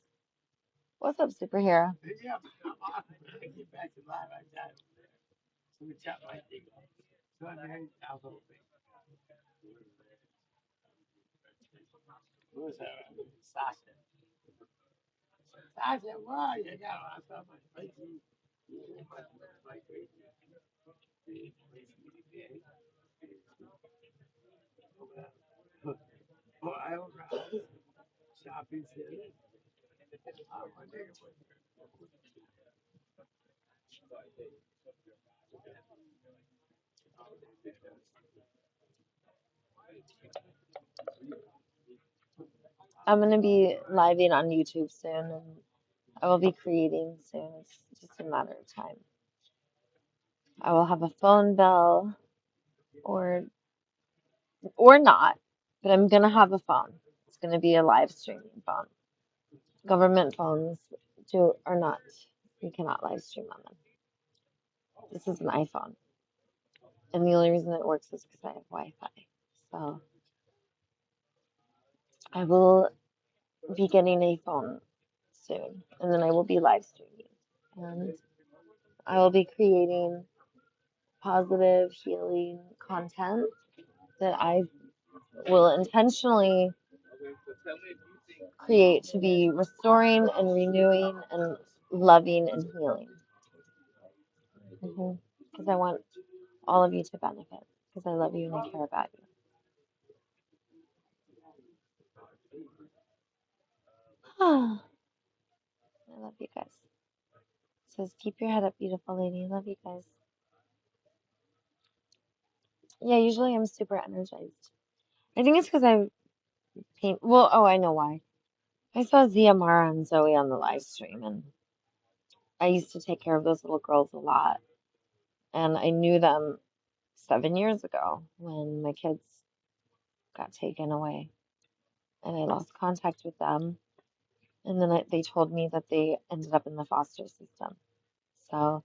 What's up, superhero? Yeah, I'm off. I get back to life. I got it. So we chop my thing off. So I married a little bit. Who's that? Sasha. Sasha, why? You got I saw my face. My crazy. Oh, I don't know. Shopping center. Oh, my nigga. I'm gonna be living on YouTube soon, and I will be creating soon. It's just a matter of time. I will have a phone bill, or not, but I'm gonna have a phone. It's gonna be a live streaming phone. Government phones are not. You cannot live stream on them. This is an iPhone, and the only reason it works is because I have Wi-Fi. So I will be getting a phone soon, and then I will be live streaming, and I will be creating positive healing content that I will intentionally create to be restoring and renewing and loving and healing. Because I want all of you to benefit, because I love you and I care about you. I love you guys. It says, keep your head up, beautiful lady. I love you guys. Yeah, usually I'm super energized. I think it's because I paint. Well, oh, I know why. I saw Zia Mara and Zoe on the live stream, and I used to take care of those little girls a lot. And I knew them 7 years ago when my kids got taken away, and I lost contact with them. And then they told me that they ended up in the foster system. So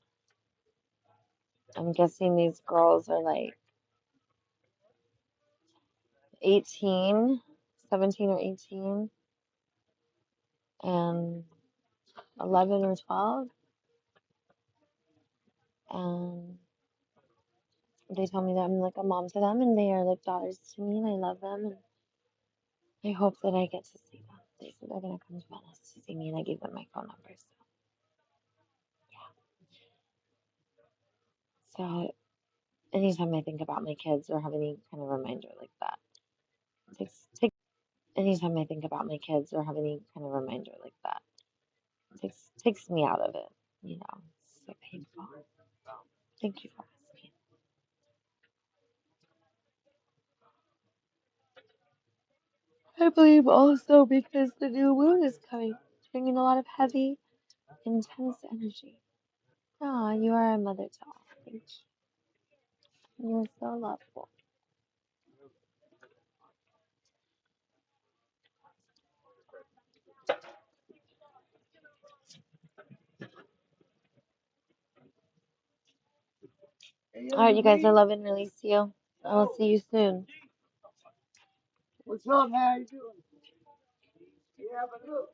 I'm guessing these girls are like 18, 17 or 18, and 11 or 12. And they told me that I'm like a mom to them, and they are like daughters to me, and I love them. And I hope that I get to see them. They said they're gonna come to Venice to see me, and I gave them my phone numbers. So anytime I think about my kids or have any kind of reminder like that, anytime I think about my kids or have any kind of reminder like that, takes me out of it. It's so painful. Thank you for asking. I believe also because the new moon is coming, bringing a lot of heavy, intense energy. Ah, you are a mother to all. Thank you. You are so lovable. All right, you guys, I love and release you. I will see you soon. What's up? How you doing? Yeah, but look.